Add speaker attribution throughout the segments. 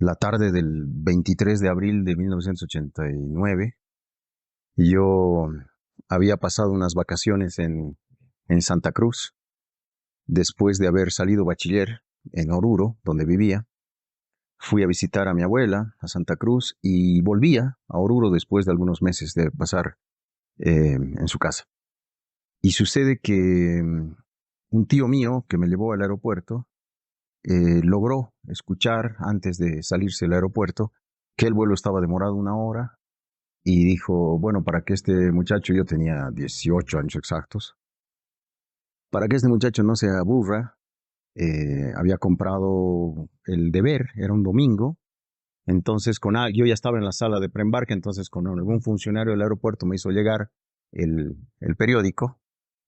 Speaker 1: la tarde del 23 de abril de 1989. Yo había pasado unas vacaciones en Santa Cruz, después de haber salido bachiller en Oruro, donde vivía. Fui a visitar a mi abuela, a Santa Cruz, y volvía a Oruro después de algunos meses de pasar en su casa. Y sucede que un tío mío que me llevó al aeropuerto logró escuchar antes de salirse del aeropuerto que el vuelo estaba demorado una hora y dijo, bueno, para que este muchacho, yo tenía 18 años exactos, para que este muchacho no se aburra, había comprado el deber, era un domingo, entonces yo ya estaba en la sala de preembarque, entonces con algún funcionario del aeropuerto me hizo llegar el periódico.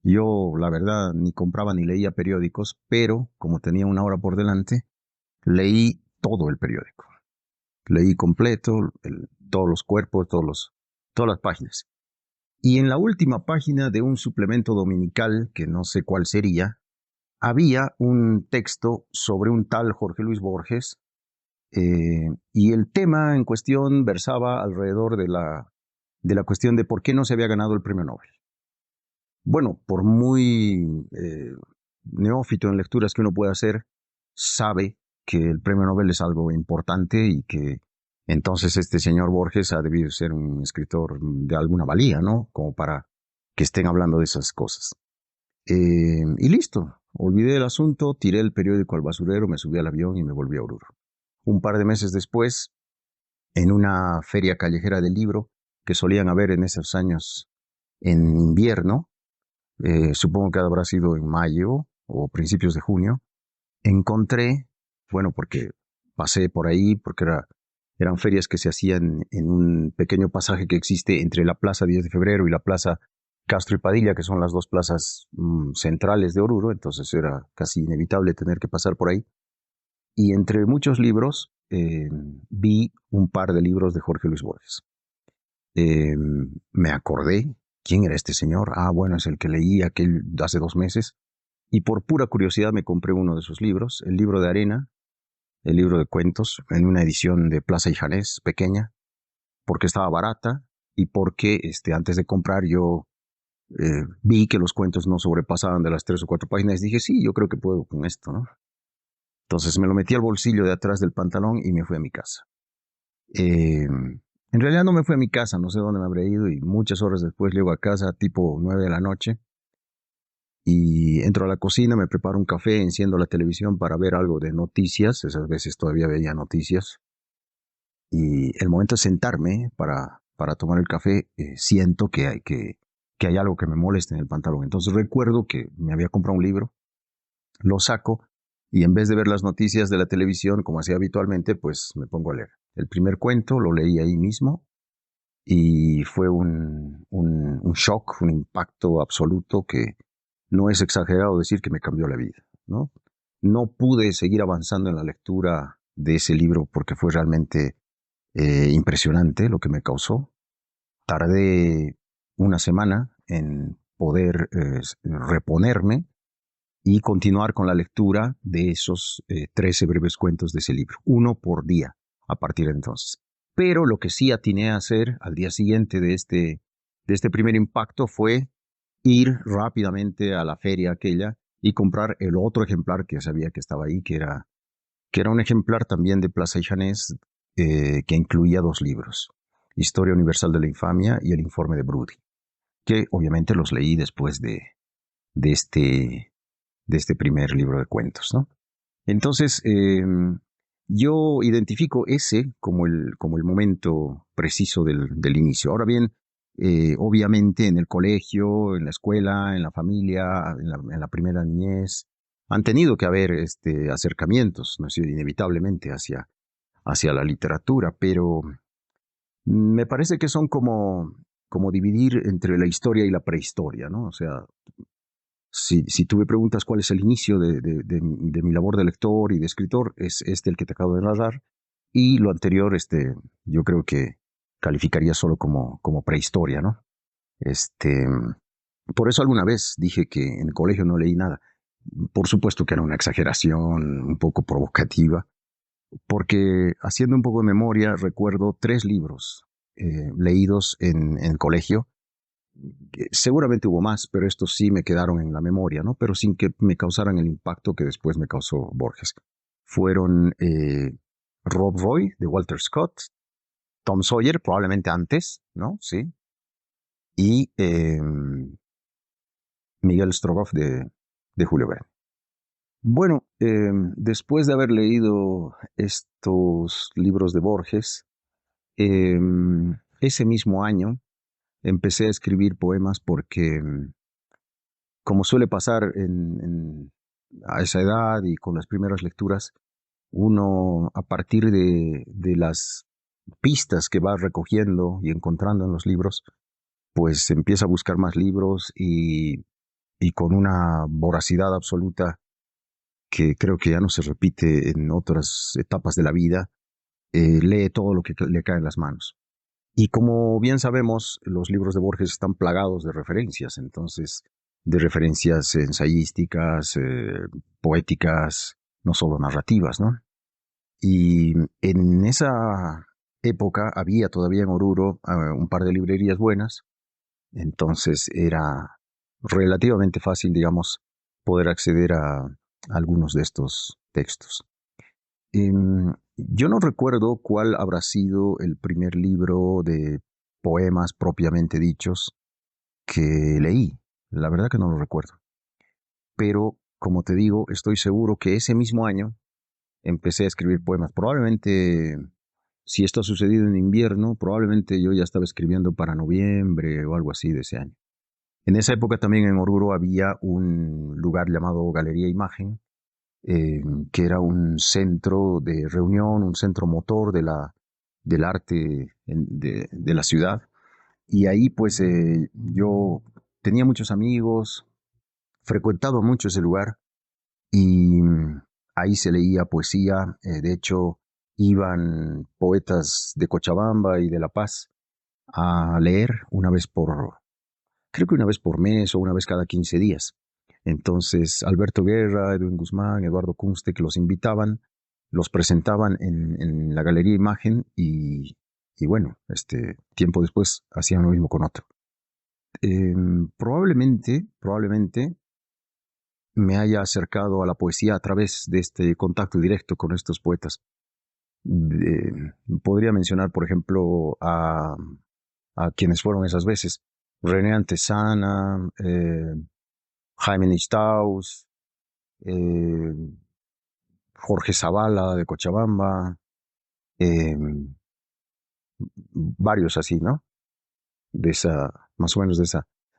Speaker 1: Yo, la verdad, ni compraba ni leía periódicos, pero como tenía una hora por delante, leí todo el periódico. Leí completo, todos los cuerpos, todas las páginas. Y en la última página de un suplemento dominical, que no sé cuál sería, había un texto sobre un tal Jorge Luis Borges, y el tema en cuestión versaba alrededor de la cuestión de por qué no se había ganado el premio Nobel. Bueno, por muy neófito en lecturas que uno pueda hacer, sabe que el premio Nobel es algo importante y que entonces este señor Borges ha debido ser un escritor de alguna valía, ¿no? Como para que estén hablando de esas cosas. Y listo, olvidé el asunto, tiré el periódico al basurero, me subí al avión y me volví a Oruro. Un par de meses después, en una feria callejera del libro que solían haber en esos años en invierno, supongo que habrá sido en mayo o principios de junio, encontré, bueno, porque pasé por ahí, porque eran ferias que se hacían en un pequeño pasaje que existe entre la Plaza 10 de Febrero y la Plaza Castro y Padilla, que son las dos plazas centrales de Oruro, entonces era casi inevitable tener que pasar por ahí. Y entre muchos libros vi un par de libros de Jorge Luis Borges. Me acordé, ¿quién era este señor? Ah, bueno, es el que leí aquel hace 2 meses. Y por pura curiosidad me compré uno de sus libros, el libro de arena, el libro de cuentos, en una edición de Plaza y Janés, pequeña, porque estaba barata y porque antes de comprar yo vi que los cuentos no sobrepasaban de las 3 o 4 páginas y dije, sí, yo creo que puedo con esto, ¿no? Entonces me lo metí al bolsillo de atrás del pantalón y me fui a mi casa. En realidad no me fui a mi casa, no sé dónde me habré ido y muchas horas después llego a casa, tipo 9 de la noche, y entro a la cocina, me preparo un café, enciendo la televisión para ver algo de noticias, esas veces todavía veía noticias, y el momento de sentarme para tomar el café, siento que hay algo que me molesta en el pantalón. Entonces recuerdo que me había comprado un libro, lo saco, y en vez de ver las noticias de la televisión, como hacía habitualmente, pues me pongo a leer. El primer cuento lo leí ahí mismo, y fue un shock, un impacto absoluto que no es exagerado decir que me cambió la vida, ¿no? No pude seguir avanzando en la lectura de ese libro porque fue realmente impresionante lo que me causó. Tardé una semana en poder reponerme y continuar con la lectura de esos 13 breves cuentos de ese libro, uno por día a partir de entonces. Pero lo que sí atiné a hacer al día siguiente de este primer impacto fue ir rápidamente a la feria aquella y comprar el otro ejemplar que sabía que estaba ahí, que era un ejemplar también de Plaza y Janés, que incluía 2 libros, Historia Universal de la Infamia y El Informe de Brudi, que obviamente los leí después de este primer libro de cuentos, ¿no? Entonces, yo identifico ese como el momento preciso del inicio. Ahora bien, obviamente en el colegio, en la escuela, en la familia, en la primera niñez, han tenido que haber acercamientos, ¿no? Inevitablemente hacia la literatura, pero me parece que son como dividir entre la historia y la prehistoria, ¿no? O sea, si tú me preguntas cuál es el inicio de mi labor de lector y de escritor, es el que te acabo de narrar. Y lo anterior, yo creo que calificaría solo como prehistoria, ¿no? Este, por eso alguna vez dije que en el colegio no leí nada. Por supuesto que era una exageración un poco provocativa, porque haciendo un poco de memoria recuerdo 3 libros leídos en colegio. Seguramente hubo más, pero estos sí me quedaron en la memoria, ¿no? Pero sin que me causaran el impacto que después me causó Borges. Fueron Rob Roy, de Walter Scott, Tom Sawyer, probablemente antes, ¿no? Sí. Y Miguel Strogoff, de Julio Verne. Bueno, después de haber leído estos libros de Borges, ese mismo año empecé a escribir poemas porque, como suele pasar a esa edad y con las primeras lecturas, uno a partir de las pistas que va recogiendo y encontrando en los libros, pues empieza a buscar más libros y con una voracidad absoluta que creo que ya no se repite en otras etapas de la vida, lee todo lo que le cae en las manos. Y como bien sabemos, los libros de Borges están plagados de referencias, entonces, de referencias ensayísticas, poéticas, no solo narrativas, ¿no? Y en esa época había todavía en Oruro un par de librerías buenas, entonces era relativamente fácil, digamos, poder acceder a algunos de estos textos. Yo no recuerdo cuál habrá sido el primer libro de poemas propiamente dichos que leí. La verdad que no lo recuerdo. Pero, como te digo, estoy seguro que ese mismo año empecé a escribir poemas. Probablemente, si esto ha sucedido en invierno, probablemente yo ya estaba escribiendo para noviembre o algo así de ese año. En esa época también en Oruro había un lugar llamado Galería Imagen, que era un centro de reunión, un centro motor del arte de la ciudad. Y ahí pues yo tenía muchos amigos, frecuentaba mucho ese lugar y ahí se leía poesía. De hecho, iban poetas de Cochabamba y de La Paz a leer creo que una vez por mes o una vez cada 15 días. Entonces, Alberto Guerra, Edwin Guzmán, Eduardo Kunste, que los invitaban, los presentaban en la Galería Imagen y bueno, tiempo después hacían lo mismo con otro. Probablemente me haya acercado a la poesía a través de este contacto directo con estos poetas. Podría mencionar, por ejemplo, a quienes fueron esas veces. René Antesana, Jaime Nistaus, eh, Jorge Zavala de Cochabamba, eh, varios así, ¿no? Más o menos de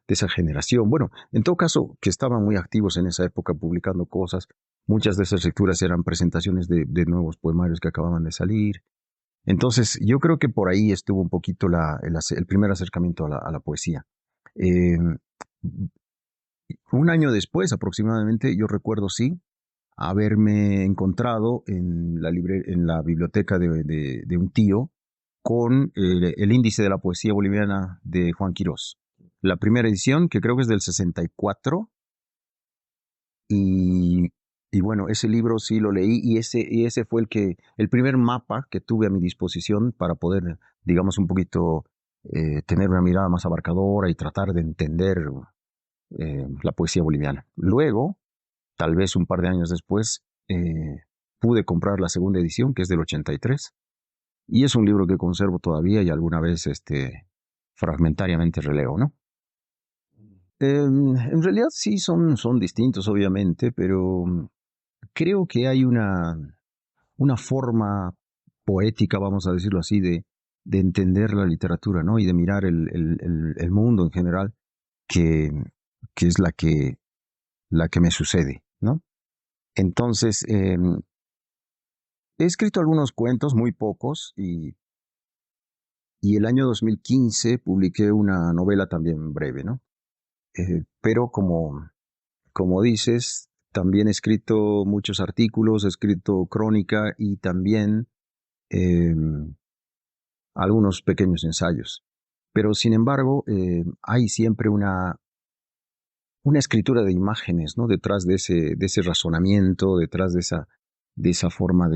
Speaker 1: esa generación. Bueno, en todo caso, que estaban muy activos en esa época publicando cosas. Muchas de esas lecturas eran presentaciones de nuevos poemarios que acababan de salir. Entonces, yo creo que por ahí estuvo un poquito el primer acercamiento a la poesía. Eh, un año después, aproximadamente, yo recuerdo, sí, haberme encontrado en la biblioteca de un tío con el índice de la poesía boliviana de Juan Quirós. La primera edición, que creo que es del 64, y, y bueno, ese libro sí lo leí y ese fue el primer mapa que tuve a mi disposición para poder, digamos, un poquito tener una mirada más abarcadora y tratar de entender la poesía boliviana. Luego, tal vez un par de años después, pude comprar la segunda edición, que es del 83, y es un libro que conservo todavía y alguna vez fragmentariamente releo, ¿no? En realidad sí son distintos, obviamente, pero creo que hay una forma poética, vamos a decirlo así, de entender la literatura, ¿no? Y de mirar el mundo en general, que, que es la que me sucede, ¿no? Entonces, he escrito algunos cuentos, muy pocos, y el año 2015 publiqué una novela también breve, ¿no? Pero como dices, también he escrito muchos artículos, he escrito crónica y también eh, algunos pequeños ensayos. Pero sin embargo, hay siempre una escritura de imágenes, ¿no? Detrás de ese razonamiento, detrás de esa forma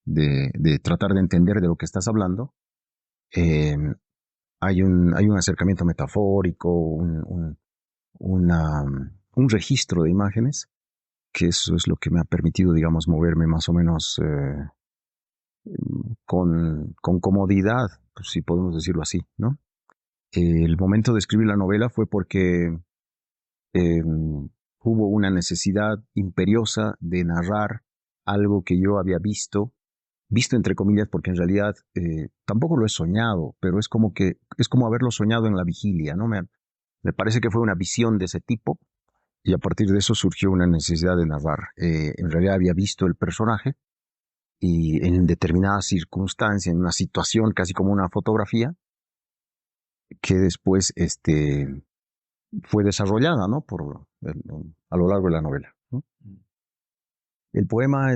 Speaker 1: de tratar de entender de lo que estás hablando, eh, hay un acercamiento metafórico, un registro de imágenes, que eso es lo que me ha permitido, digamos, moverme más o menos con comodidad, pues, si podemos decirlo así, ¿no? El momento de escribir la novela fue porque hubo una necesidad imperiosa de narrar algo que yo había visto entre comillas, porque en realidad tampoco lo he soñado, pero es como haberlo soñado en la vigilia, ¿no? Me parece que fue una visión de ese tipo y a partir de eso surgió una necesidad de narrar. En realidad había visto el personaje y en determinada circunstancia, en una situación casi como una fotografía, que después fue desarrollada, ¿no? A lo largo de la novela, ¿no? El poema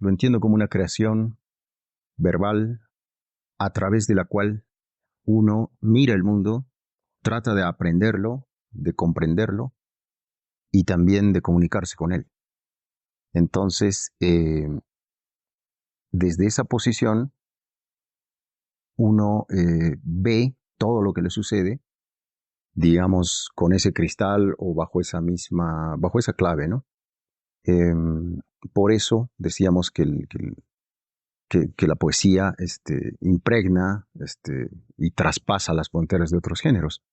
Speaker 1: lo entiendo como una creación verbal a través de la cual uno mira el mundo, trata de aprenderlo, de comprenderlo y también de comunicarse con él. Entonces, desde esa posición, uno ve todo lo que le sucede, digamos, con ese cristal o bajo esa clave, ¿no? Eh, por eso decíamos que la poesía impregna y traspasa las fronteras de otros géneros.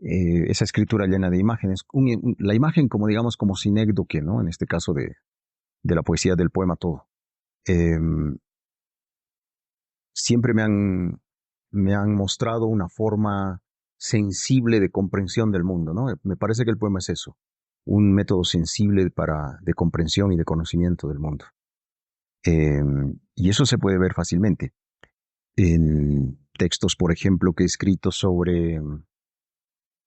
Speaker 1: Esa escritura llena de imágenes, la imagen como digamos como sinécdoque, ¿no? En este caso de la poesía, del poema, todo. Eh, siempre me han mostrado una forma sensible de comprensión del mundo, ¿no? Me parece que el poema es eso, un método sensible de comprensión y de conocimiento del mundo. Eh, y eso se puede ver fácilmente en textos, por ejemplo, que he escrito sobre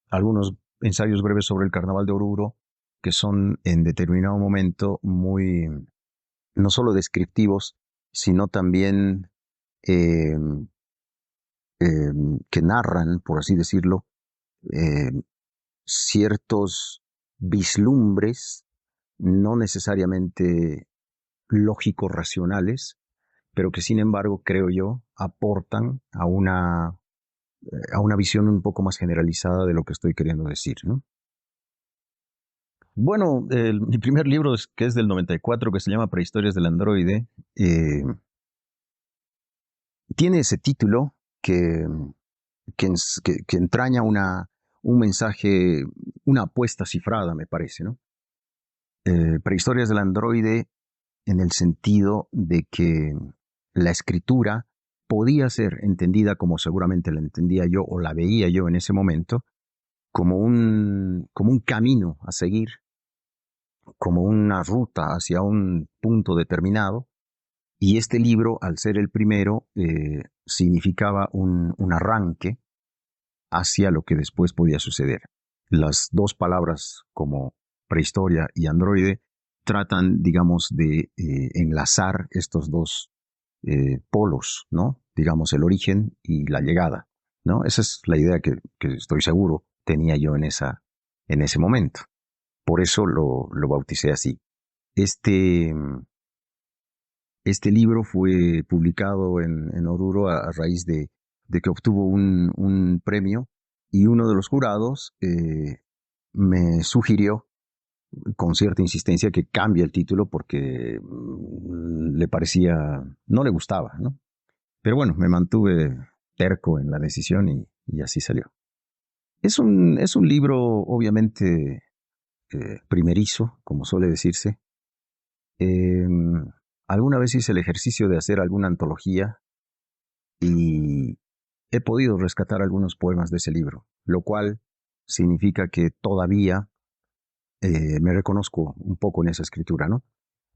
Speaker 1: algunos ensayos breves sobre el Carnaval de Oruro, que son en determinado momento muy, no solo descriptivos, sino también eh, que narran, por así decirlo, eh, ciertos vislumbres, no necesariamente lógicos racionales, pero que sin embargo, creo yo, aportan a una visión un poco más generalizada de lo que estoy queriendo decir, ¿no? Bueno, mi primer libro, que es del 94, que se llama Prehistorias del Androide, eh, tiene ese título que entraña un mensaje, una apuesta cifrada, me parece, ¿no? Prehistorias del Androide en el sentido de que la escritura podía ser entendida como seguramente la entendía yo o la veía yo en ese momento, como un camino a seguir, como una ruta hacia un punto determinado. Y este libro, al ser el primero, significaba un arranque hacia lo que después podía suceder. Las dos palabras como prehistoria y androide tratan, digamos, de enlazar estos dos polos, ¿no? Digamos, el origen y la llegada, ¿no? Esa es la idea que estoy seguro tenía yo en ese momento. Por eso lo bauticé así. Este, este libro fue publicado en Oruro a raíz de que obtuvo un premio y uno de los jurados me sugirió con cierta insistencia que cambie el título porque le parecía, no le gustaba, ¿no? Pero bueno, me mantuve terco en la decisión y así salió. Es un libro obviamente primerizo, como suele decirse. Eh, alguna vez hice el ejercicio de hacer alguna antología y he podido rescatar algunos poemas de ese libro, lo cual significa que todavía me reconozco un poco en esa escritura, ¿no?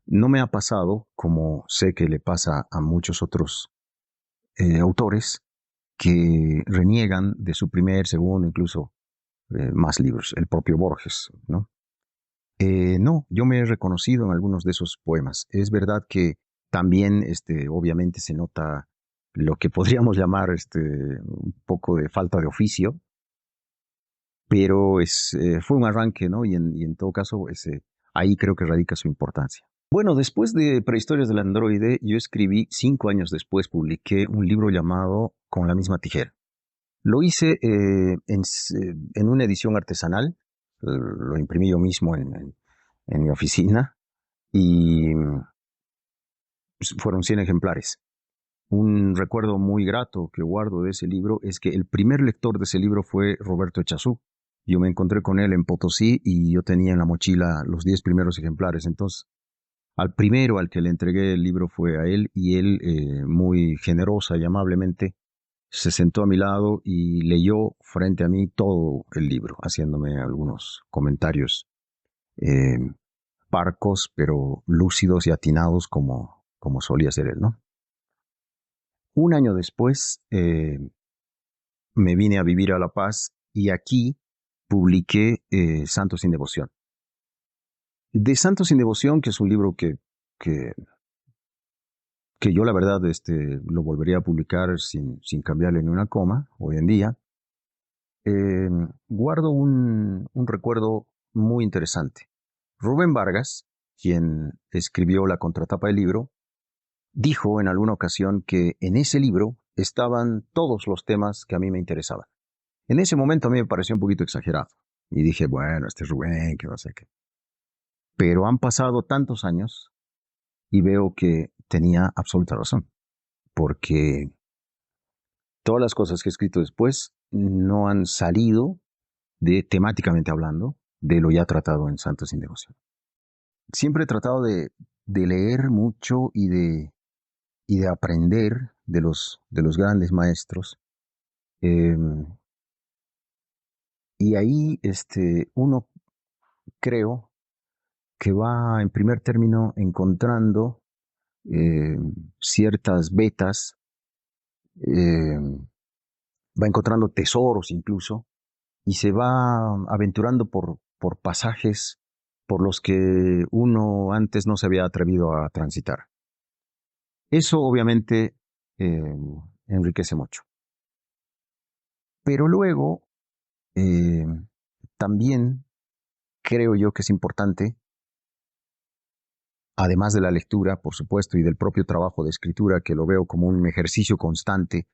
Speaker 1: No me ha pasado, como sé que le pasa a muchos otros autores, que reniegan de su primer, segundo, incluso más libros, el propio Borges, ¿no? No, yo me he reconocido en algunos de esos poemas. Es verdad que también, obviamente, se nota lo que podríamos llamar un poco de falta de oficio, pero fue un arranque, ¿no? Y en todo caso, ahí creo que radica su importancia. Bueno, después de Prehistorias del Androide, yo escribí, 5 años después, publiqué un libro llamado Con la misma tijera. Lo hice en una edición artesanal, lo imprimí yo mismo en mi oficina y fueron 100 ejemplares. Un recuerdo muy grato que guardo de ese libro es que el primer lector de ese libro fue Roberto Echazú. Yo me encontré con él en Potosí y yo tenía en la mochila los 10 primeros ejemplares. Entonces, al primero al que le entregué el libro fue a él y él, muy generosa y amablemente, se sentó a mi lado y leyó frente a mí todo el libro, haciéndome algunos comentarios eh, parcos, pero lúcidos y atinados como solía ser él, ¿no? Un año después me vine a vivir a La Paz y aquí publiqué Santos sin Devoción. De Santos sin Devoción, que es un libro que, que yo la verdad lo volvería a publicar sin cambiarle ni una coma hoy en día, eh, guardo un recuerdo muy interesante. Rubén Vargas, quien escribió la contratapa del libro, dijo en alguna ocasión que en ese libro estaban todos los temas que a mí me interesaban. En ese momento a mí me pareció un poquito exagerado. Y dije, bueno, este es Rubén, que no sé qué. Pero han pasado tantos años y veo que tenía absoluta razón. Porque todas las cosas que he escrito después no han salido temáticamente hablando, de lo ya tratado en Santos sin Devoción. Siempre he tratado de leer mucho y de aprender de los grandes maestros. Eh, y ahí uno, creo, que va en primer término encontrando eh, ciertas vetas, eh, va encontrando tesoros incluso, y se va aventurando por pasajes por los que uno antes no se había atrevido a transitar. Eso obviamente eh, enriquece mucho. Pero luego, eh, también creo yo que es importante, además de la lectura, por supuesto, y del propio trabajo de escritura, que lo veo como un ejercicio constante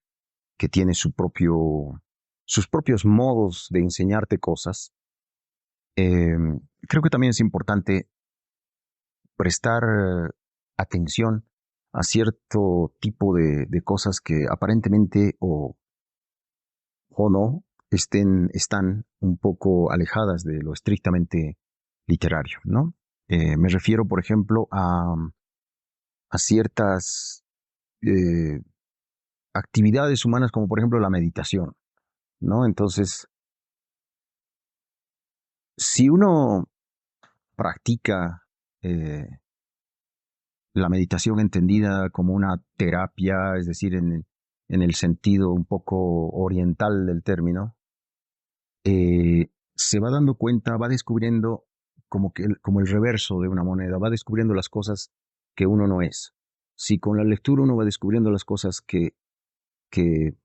Speaker 1: que tiene sus propios modos de enseñarte cosas, eh, creo que también es importante prestar atención a cierto tipo de cosas que aparentemente o no están un poco alejadas de lo estrictamente literario, ¿no? Me refiero, por ejemplo, a ciertas eh, actividades humanas como por ejemplo la meditación, ¿no? Entonces, si uno practica eh, la meditación entendida como una terapia, es decir, en el sentido un poco oriental del término, se va dando cuenta, va descubriendo como el reverso de una moneda, va descubriendo las cosas que uno no es. Si con la lectura uno va descubriendo las cosas que, que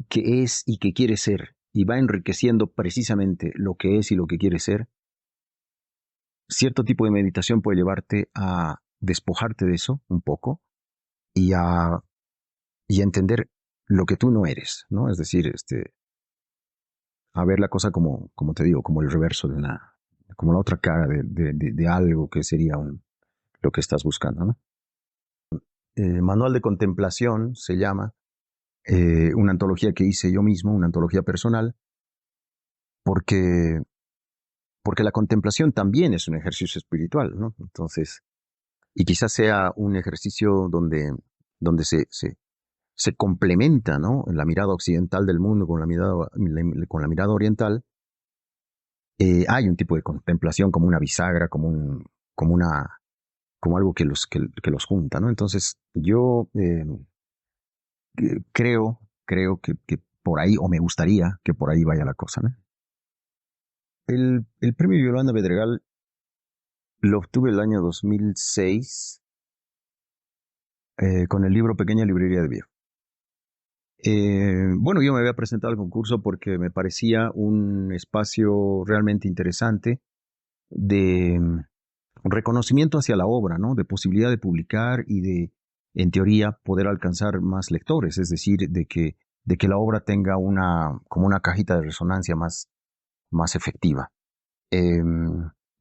Speaker 1: es y que quiere ser, y va enriqueciendo precisamente lo que es y lo que quiere ser, cierto tipo de meditación puede llevarte a despojarte de eso un poco y a entender lo que tú no eres, ¿no? Es decir, a ver la cosa como te digo, como el reverso como la otra cara de algo que sería lo que estás buscando, ¿no? Manual de Contemplación se llama, una antología que hice yo mismo, una antología personal, porque, porque la contemplación también es un ejercicio espiritual, ¿no? Entonces, y quizás sea un ejercicio donde se complementa, ¿no? La mirada occidental del mundo con la mirada oriental. Hay un tipo de contemplación como una bisagra, como una, como algo que los junta, ¿no? Entonces, yo creo que por ahí, o me gustaría que por ahí vaya la cosa, ¿no? El premio Yolanda Bedregal lo obtuve el año 2006 con el libro Pequeña Librería de Viejo. Bueno, yo me había presentado al concurso porque me parecía un espacio realmente interesante de reconocimiento hacia la obra, ¿no? De posibilidad de publicar y de, en teoría, poder alcanzar más lectores, es decir, de que la obra tenga como una cajita de resonancia más efectiva. Eh,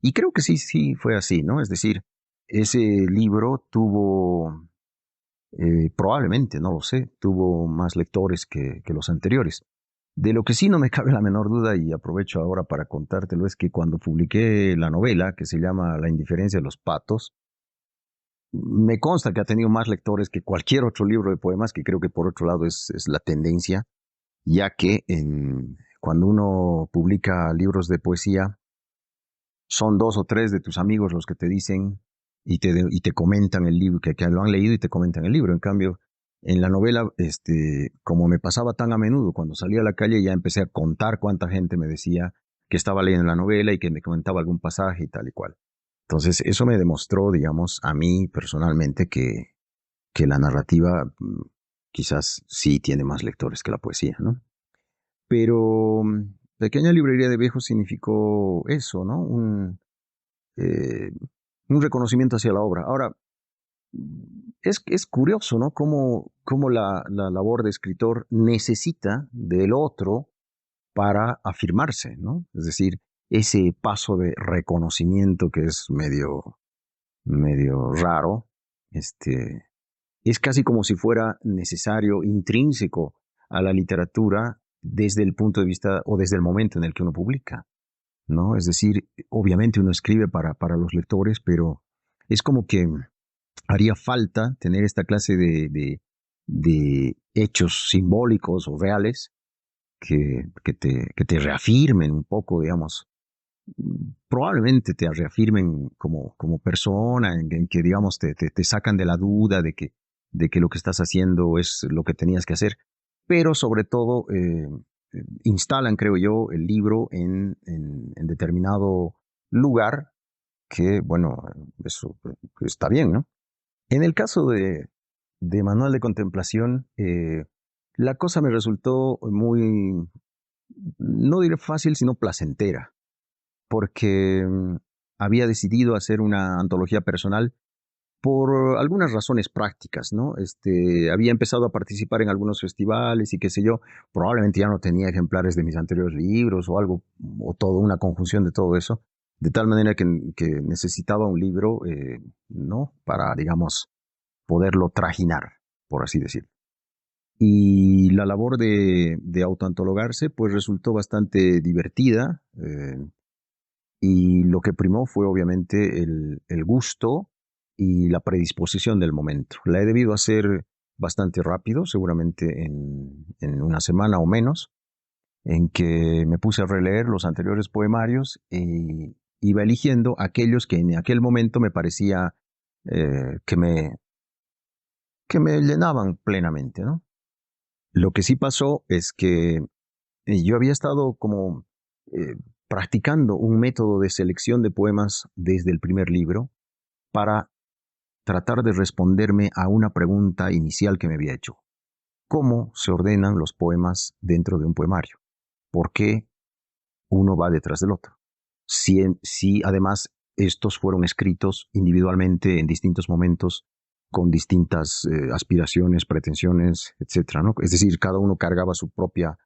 Speaker 1: y creo que sí fue así, ¿no? Es decir, ese libro tuvo, probablemente, no lo sé, tuvo más lectores que los anteriores. De lo que sí no me cabe la menor duda, y aprovecho ahora para contártelo, es que cuando publiqué la novela, que se llama La indiferencia de los patos, me consta que ha tenido más lectores que cualquier otro libro de poemas, que creo que por otro lado es la tendencia, ya que cuando uno publica libros de poesía, son dos o tres de tus amigos los que te dicen y te comentan el libro, que lo han leído y te comentan el libro. En cambio, en la novela, como me pasaba tan a menudo, cuando salía a la calle ya empecé a contar cuánta gente me decía que estaba leyendo la novela y que me comentaba algún pasaje y tal y cual. Entonces, eso me demostró, digamos, a mí personalmente que la narrativa quizás sí tiene más lectores que la poesía, ¿no? Pero Pequeña Librería de Viejos significó eso, ¿no? Eh, un reconocimiento hacia la obra. Ahora, es curioso, ¿no? Cómo la labor de escritor necesita del otro para afirmarse, ¿no? Es decir, ese paso de reconocimiento que es medio raro, es casi como si fuera necesario, intrínseco a la literatura desde el punto de vista o desde el momento en el que uno publica, ¿no? Es decir, obviamente uno escribe para los lectores, pero es como que haría falta tener esta clase de hechos simbólicos o reales que te reafirmen un poco, digamos, probablemente te reafirmen como persona, en que, digamos, te sacan de la duda de que lo que estás haciendo es lo que tenías que hacer, pero sobre todo instalan, creo yo, el libro en determinado lugar que, bueno, eso está bien, ¿no? En el caso de Manual de Contemplación, la cosa me resultó muy, no diré fácil, sino placentera, porque había decidido hacer una antología personal por algunas razones prácticas, ¿no? Había empezado a participar en algunos festivales y qué sé yo, probablemente ya no tenía ejemplares de mis anteriores libros o algo, o todo, una conjunción de todo eso, de tal manera que necesitaba un libro, ¿no? Para, digamos, poderlo trajinar, por así decirlo. Y la labor de autoantologarse, pues resultó bastante divertida. Y lo que primó fue obviamente el gusto y la predisposición del momento. La he debido hacer bastante rápido, seguramente en una semana o menos, en que me puse a releer los anteriores poemarios e iba eligiendo aquellos que en aquel momento me parecía que que me llenaban plenamente, ¿no? Lo que sí pasó es que yo había estado como eh, practicando un método de selección de poemas desde el primer libro para tratar de responderme a una pregunta inicial que me había hecho. ¿Cómo se ordenan los poemas dentro de un poemario? ¿Por qué uno va detrás del otro? Si además estos fueron escritos individualmente en distintos momentos con distintas aspiraciones, pretensiones, etcétera, ¿no? Es decir, cada uno cargaba su propia,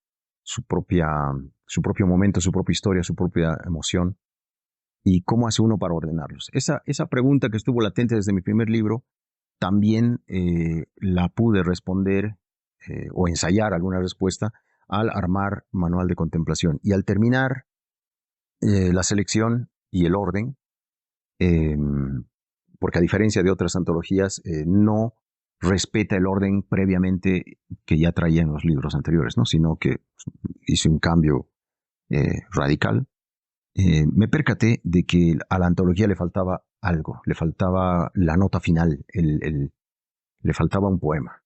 Speaker 1: su propio momento, su propia historia, su propia emoción. ¿Y cómo hace uno para ordenarlos? Esa pregunta que estuvo latente desde mi primer libro, también la pude responder o ensayar alguna respuesta al armar Manual de Contemplación. Y al terminar la selección y el orden, eh, porque a diferencia de otras antologías, no respeta el orden previamente que ya traían los libros anteriores, ¿no? Sino que hice un cambio radical. Me percaté de que a la antología le faltaba algo, le faltaba la nota final, le faltaba un poema.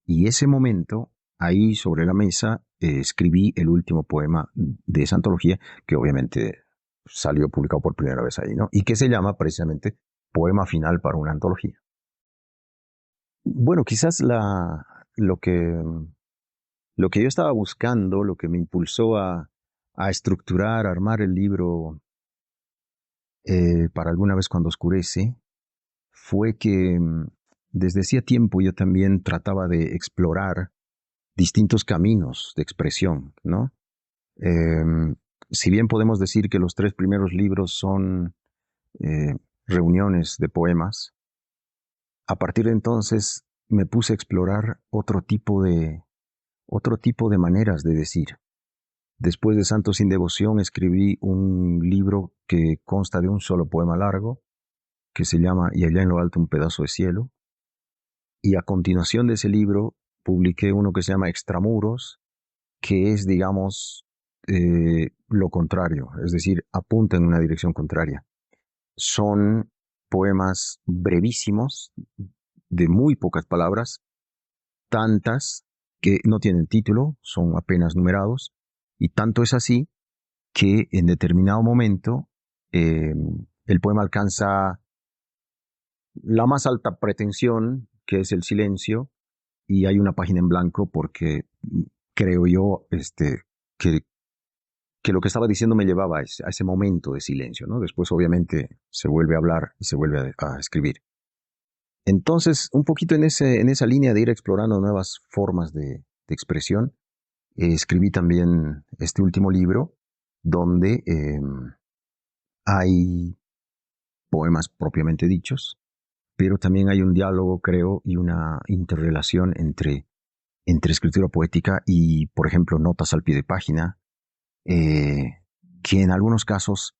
Speaker 1: Y ese momento, ahí sobre la mesa, escribí el último poema de esa antología, que obviamente salió publicado por primera vez ahí, ¿no? Y que se llama precisamente Poema Final para una antología. Bueno, quizás lo lo que yo estaba buscando, lo que me impulsó a estructurar, a armar el libro para alguna vez cuando oscurece, fue que desde hacía tiempo yo también trataba de explorar distintos caminos de expresión, ¿no? Eh, si bien podemos decir que los 3 primeros libros son eh, reuniones de poemas, a partir de entonces me puse a explorar otro tipo de maneras de decir. Después de Santos sin Devoción escribí un libro que consta de un solo poema largo, que se llama Y allá en lo alto un pedazo de cielo, y a continuación de ese libro publiqué uno que se llama Extramuros, que es, digamos, lo contrario, es decir, apunta en una dirección contraria. Son poemas brevísimos, de muy pocas palabras, tantas que no tienen título, son apenas numerados, y tanto es así que en determinado momento eh, el poema alcanza la más alta pretensión, que es el silencio, y hay una página en blanco porque creo yo que, que lo que estaba diciendo me llevaba a ese momento de silencio, ¿no? Después obviamente se vuelve a hablar y se vuelve a escribir. Entonces, un poquito en esa línea de ir explorando nuevas formas de expresión, escribí también este último libro donde hay poemas propiamente dichos, pero también hay un diálogo, creo, y una interrelación entre escritura poética y, por ejemplo, notas al pie de página, eh, que en algunos casos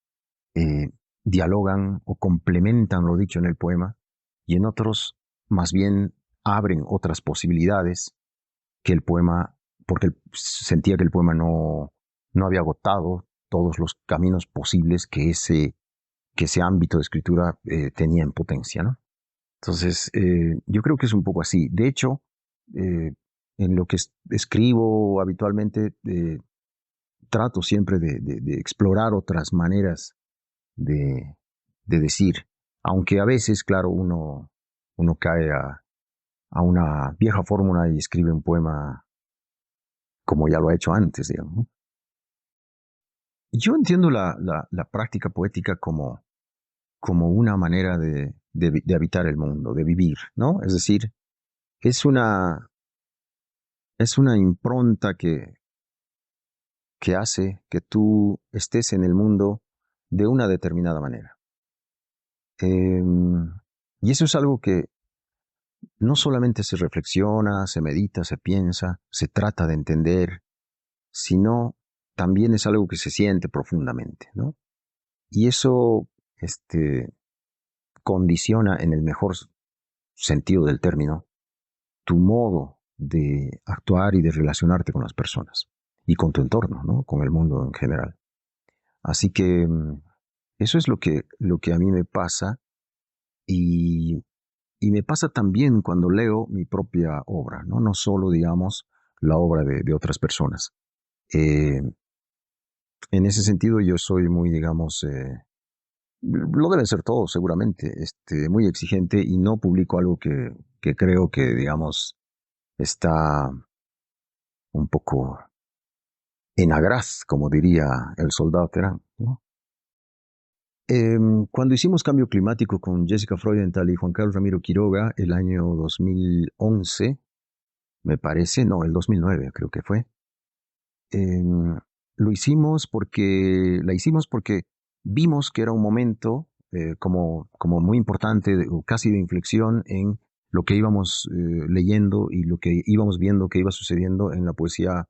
Speaker 1: eh, dialogan o complementan lo dicho en el poema, y en otros más bien abren otras posibilidades que el poema, porque sentía que el poema no había agotado todos los caminos posibles que ese ámbito de escritura tenía en potencia, ¿no? Entonces, yo creo que es un poco así. De hecho, eh, en lo que escribo habitualmente, trato siempre de explorar otras maneras de, de decir, aunque a veces, claro, uno cae a una vieja fórmula y escribe un poema como ya lo ha hecho antes, digamos, ¿no? Yo entiendo la práctica poética como una manera de habitar el mundo, de vivir, ¿no? Es decir, es una, es una impronta que hace que tú estés en el mundo de una determinada manera. Y eso es algo que no solamente se reflexiona, se medita, se piensa, se trata de entender, sino también es algo que se siente profundamente, ¿no? Y eso condiciona en el mejor sentido del término tu modo de actuar y de relacionarte con las personas y con tu entorno, ¿no? Con el mundo en general. Así que eso es lo que a mí me pasa y, y me pasa también cuando leo mi propia obra, ¿no? No solo, digamos, la obra de otras personas. Eh, en ese sentido yo soy muy, digamos, lo deben ser todos seguramente, muy exigente y no publico algo que creo que, digamos, está un poco en agraz, como diría el soldado Terán, ¿no? Cuando hicimos Cambio Climático con Jessica Freudenthal y Juan Carlos Ramiro Quiroga, el año 2011, me parece, no, el 2009 creo que fue, la hicimos porque vimos que era un momento como muy importante, o casi de inflexión en lo que íbamos leyendo y lo que íbamos viendo que iba sucediendo en la poesía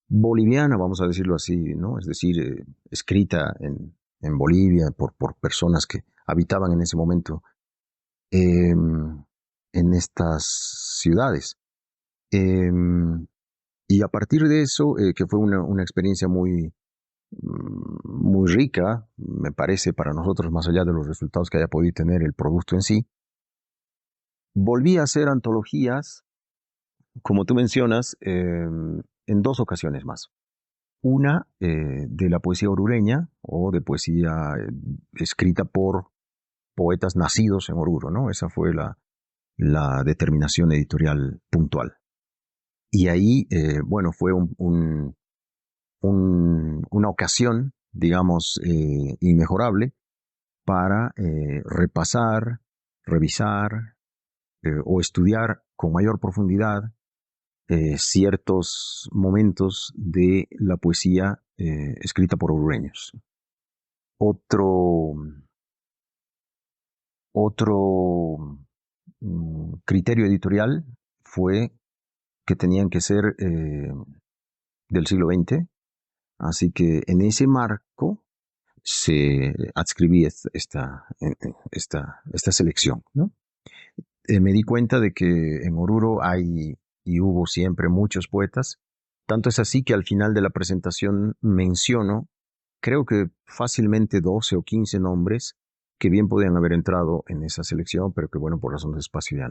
Speaker 1: boliviana, vamos a decirlo así, ¿no? Es decir, escrita en Bolivia por personas que habitaban en ese momento en estas ciudades. Y a partir de eso, que fue una experiencia muy rica, me parece, para nosotros, más allá de los resultados que haya podido tener el producto en sí, volví a hacer antologías, como tú mencionas, en 2 ocasiones más. Una de la poesía orureña o de poesía escrita por poetas nacidos en Oruro, ¿no? Esa fue la determinación editorial puntual. Y ahí, bueno, fue una ocasión, digamos, inmejorable, para repasar, revisar o estudiar con mayor profundidad ciertos momentos de la poesía escrita por orureños. Otro, otro criterio editorial fue que tenían que ser del siglo XX, así que en ese marco se adscribí esta selección, ¿no? Me di cuenta de que en Oruro hay y hubo siempre muchos poetas, tanto es así que al final de la presentación menciono, creo que fácilmente 12 o 15 nombres que bien podían haber entrado en esa selección, pero que bueno, por razones de espacio ya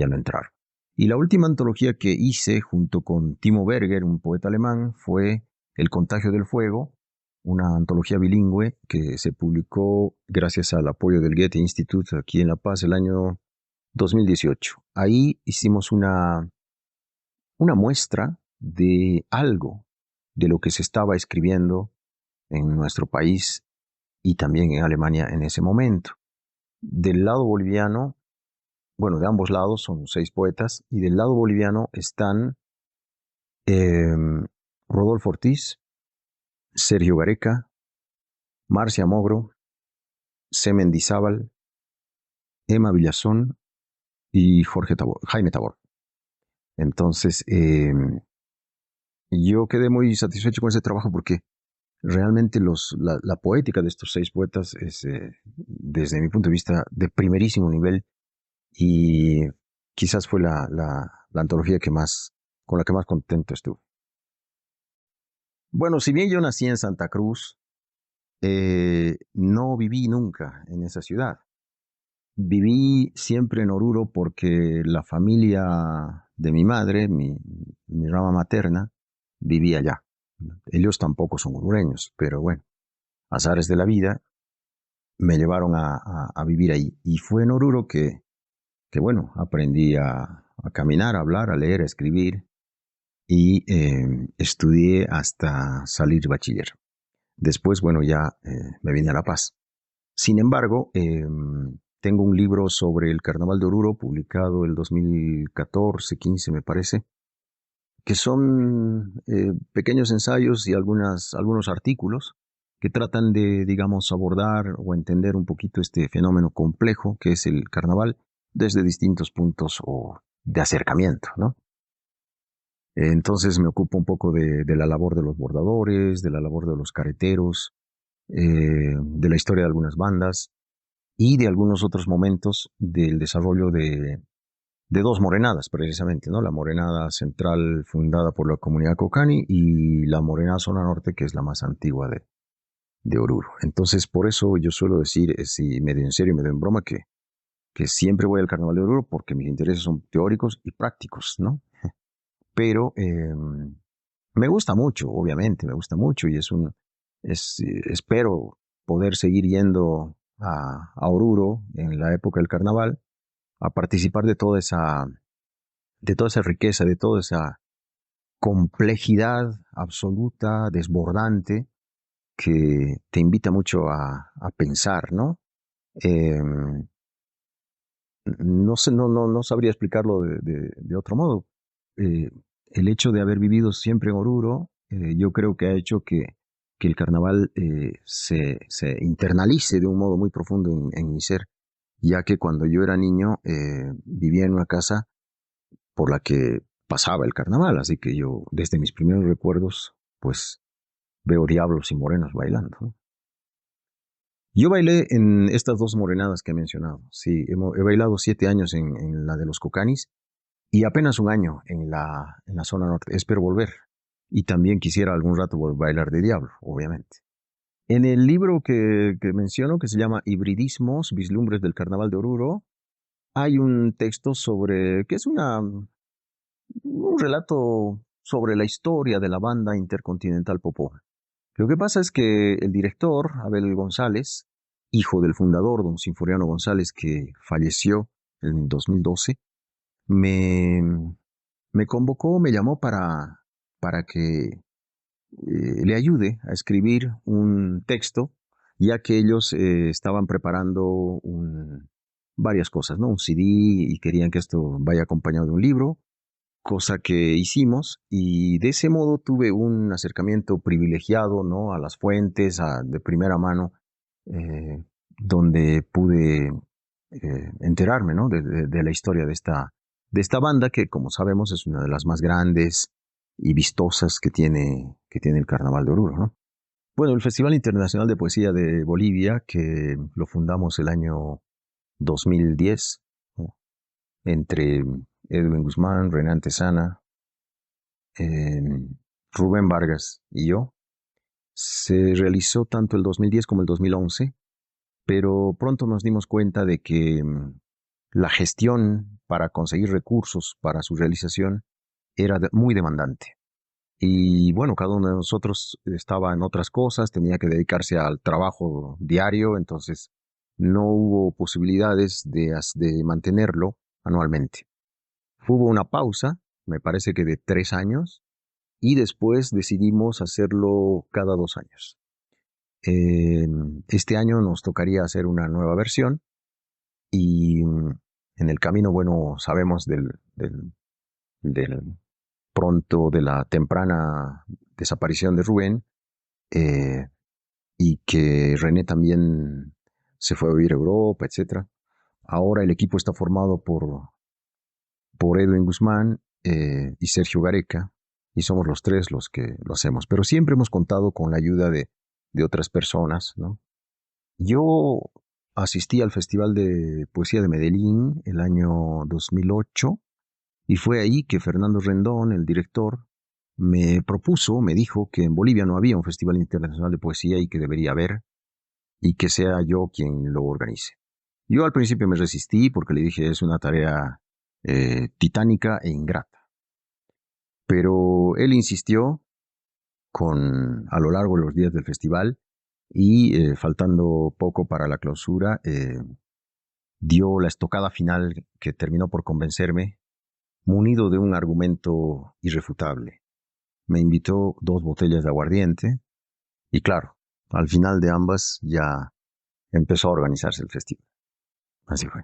Speaker 1: no entraron. Y la última antología que hice junto con Timo Berger, un poeta alemán, fue El contagio del fuego, una antología bilingüe que se publicó gracias al apoyo del Goethe Institut aquí en La Paz el año 2018. Ahí hicimos una muestra de algo de lo que se estaba escribiendo en nuestro país y también en Alemania en ese momento. Del lado boliviano, bueno, de ambos lados son 6 poetas, y del lado boliviano están eh, Rodolfo Ortiz, Sergio Gareca, Marcia Mogro, C. Mendizábal, Emma Villazón y Jaime Tabor. Entonces, yo quedé muy satisfecho con ese trabajo porque realmente la poética de estos 6 poetas es, desde mi punto de vista, de primerísimo nivel y quizás fue la antología con la que más contento estuve. Bueno, si bien yo nací en Santa Cruz, no viví nunca en esa ciudad. Viví siempre en Oruro porque la familia de mi madre, mi rama materna, vivía allá. Ellos tampoco son orureños, pero bueno, azares de la vida me llevaron a vivir ahí. Y fue en Oruro que bueno, aprendí a caminar, a hablar, a leer, a escribir y estudié hasta salir bachiller. Después, bueno, ya me vine a La Paz. Sin embargo, tengo un libro sobre el Carnaval de Oruro, publicado el 2014-15 me parece, que son pequeños ensayos y algunos artículos que tratan de, digamos, abordar o entender un poquito este fenómeno complejo que es el carnaval desde distintos puntos o de acercamiento, ¿no? Entonces me ocupo un poco de la labor de los bordadores, de la labor de los careteros, de la historia de algunas bandas y de algunos otros momentos del desarrollo de 2 morenadas, precisamente, ¿no? La morenada central fundada por la comunidad Cocani y la morenada zona norte, que es la más antigua de Oruro. Entonces, por eso yo suelo decir, si medio en serio, medio en broma, que siempre voy al Carnaval de Oruro porque mis intereses son teóricos y prácticos, ¿no? Pero me gusta mucho, obviamente, me gusta mucho y espero poder seguir yendo a Oruro en la época del carnaval a participar de toda esa riqueza, de toda esa complejidad absoluta, desbordante, que te invita mucho a pensar, ¿no? Eh, no sé, no sabría explicarlo de otro modo. Eh, el hecho de haber vivido siempre en Oruro, yo creo que ha hecho que el carnaval se internalice de un modo muy profundo en mi ser, ya que cuando yo era niño vivía en una casa por la que pasaba el carnaval, así que yo desde mis primeros recuerdos pues veo diablos y morenos bailando, ¿no? Yo bailé en estas 2 morenadas que he mencionado, sí, he bailado 7 años en la de los Cocanis y apenas un año en la zona norte, espero volver y también quisiera algún rato bailar de diablo, obviamente. En el libro que menciono, que se llama Hibridismos, Vislumbres del Carnaval de Oruro, hay un texto sobre, que es un relato sobre la historia de la banda Intercontinental Popó. Lo que pasa es que el director, Abel González, hijo del fundador, don Sinforiano González, que falleció en 2012, me, me convocó, me llamó para que le ayude a escribir un texto ya que ellos estaban preparando varias cosas, ¿no? Un CD y querían que esto vaya acompañado de un libro, cosa que hicimos y de ese modo tuve un acercamiento privilegiado, ¿no? A las fuentes, de primera mano, eh, donde pude enterarme, ¿no? De la historia de esta banda que, como sabemos, es una de las más grandes y vistosas que tiene el Carnaval de Oruro, ¿no? Bueno, el Festival Internacional de Poesía de Bolivia, que lo fundamos el año 2010, ¿no? Entre Edwin Guzmán, Renan Tesana, eh, Rubén Vargas y yo, se realizó tanto el 2010 como el 2011, pero pronto nos dimos cuenta de que la gestión para conseguir recursos para su realización era muy demandante. Y bueno, cada uno de nosotros estaba en otras cosas, tenía que dedicarse al trabajo diario, entonces no hubo posibilidades de mantenerlo anualmente. Hubo una pausa, me parece que de 3 años, y después decidimos hacerlo cada 2 años. Este año nos tocaría hacer una nueva versión y en el camino, bueno, sabemos del pronto, de la temprana desaparición de Rubén, eh, y que René también se fue a vivir a Europa, etcétera. Ahora el equipo está formado por Edwin Guzmán y Sergio Gareca, y somos los tres los que lo hacemos. Pero siempre hemos contado con la ayuda de otras personas, ¿no? Yo asistí al Festival de Poesía de Medellín el año 2008 y fue ahí que Fernando Rendón, el director, me dijo que en Bolivia no había un Festival Internacional de Poesía y que debería haber y que sea yo quien lo organice. Yo al principio me resistí porque le dije es una tarea titánica e ingrata, pero él insistió a lo largo de los días del festival y faltando poco para la clausura, dio la estocada final que terminó por convencerme, munido de un argumento irrefutable. Me invitó 2 botellas de aguardiente y claro, al final de ambas ya empezó a organizarse el festival. Así fue.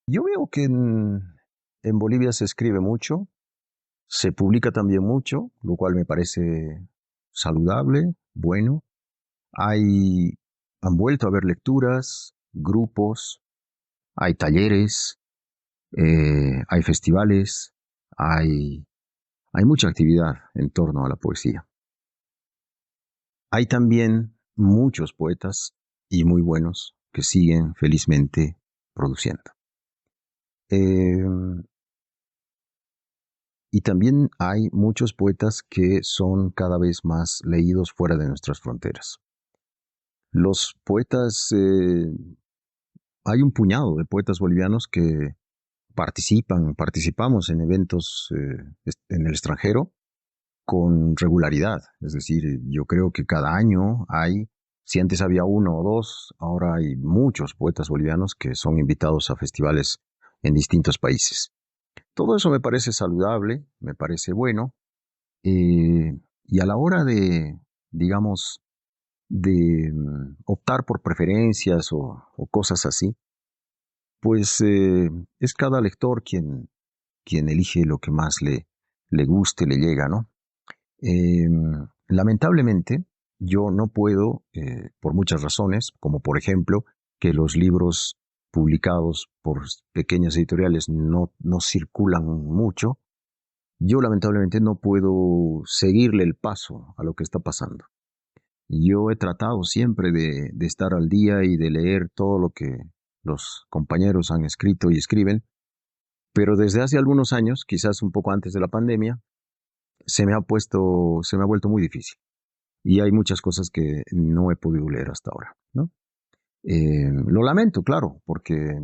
Speaker 1: Yo veo que en Bolivia se escribe mucho, se publica también mucho, lo cual me parece saludable, bueno. Hay, Han vuelto a haber lecturas, grupos, hay talleres, hay festivales, hay mucha actividad en torno a la poesía. Hay también muchos poetas y muy buenos que siguen felizmente produciendo. Eh, y también hay muchos poetas que son cada vez más leídos fuera de nuestras fronteras. Los poetas, hay un puñado de poetas bolivianos que participamos en eventos en el extranjero con regularidad. Es decir, yo creo que cada año si antes había 1 o 2, ahora hay muchos poetas bolivianos que son invitados a festivales en distintos países. Todo eso me parece saludable, me parece bueno, y a la hora digamos, de optar por preferencias o cosas así, pues es cada lector quien elige lo que más le guste, le llega, ¿no? Lamentablemente, yo no puedo, por muchas razones, como por ejemplo, que los libros publicados por pequeñas editoriales no circulan mucho, yo lamentablemente no puedo seguirle el paso a lo que está pasando. Yo he tratado siempre de estar al día y de leer todo lo que los compañeros han escrito y escriben, pero desde hace algunos años, quizás un poco antes de la pandemia, se me ha vuelto muy difícil. Y hay muchas cosas que no he podido leer hasta ahora, ¿no? Lo lamento, claro, porque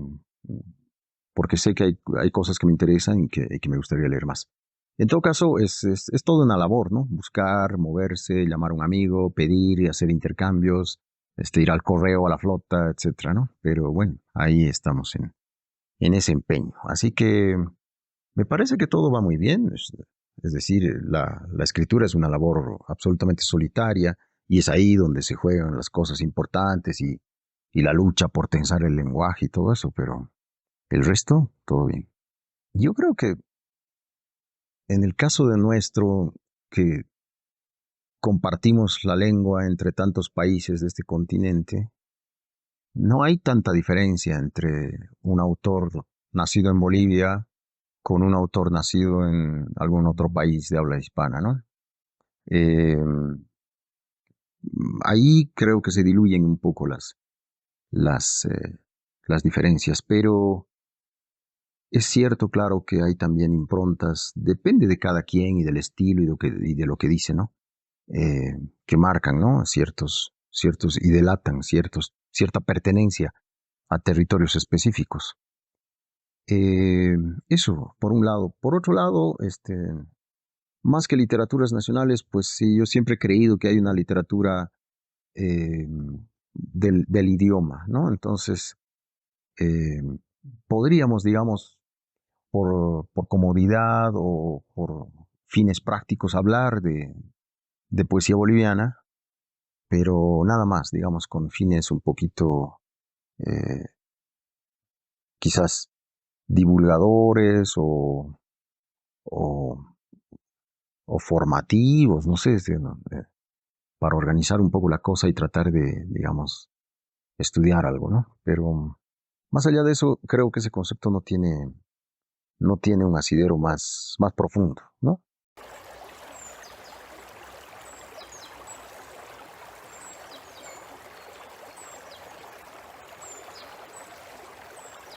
Speaker 1: sé que hay cosas que me interesan y que me gustaría leer más. En todo caso, es toda una labor, ¿no? Buscar, moverse, llamar a un amigo, pedir y hacer intercambios, ir al correo, a la flota, etcétera, ¿no? Pero bueno, ahí estamos en ese empeño. Así que me parece que todo va muy bien. Es decir, la escritura es una labor absolutamente solitaria, y es ahí donde se juegan las cosas importantes y la lucha por tensar el lenguaje y todo eso, pero el resto, todo bien. Yo creo que en el caso de nuestro, que compartimos la lengua entre tantos países de este continente, no hay tanta diferencia entre un autor nacido en Bolivia con un autor nacido en algún otro país de habla hispana, ¿no? Eh, Ahí creo que se diluyen un poco las, eh, las diferencias, pero es cierto, claro, que hay también improntas, depende de cada quien y del estilo y de lo que dice, ¿no? Eh, que marcan, ¿no? Ciertos y delatan cierta pertenencia a territorios específicos. Eh, Eso, por un lado. Por otro lado, más que literaturas nacionales, pues sí, yo siempre he creído que hay una literatura eh, del idioma, ¿no? Entonces, eh, podríamos, digamos, por comodidad o por fines prácticos hablar de poesía boliviana, pero nada más, digamos, con fines un poquito eh, quizás divulgadores o, o formativos, no sé, ¿no? Para organizar un poco la cosa y tratar de, digamos, estudiar algo, ¿no? Pero más allá de eso, creo que ese concepto no tiene un asidero más profundo, ¿no?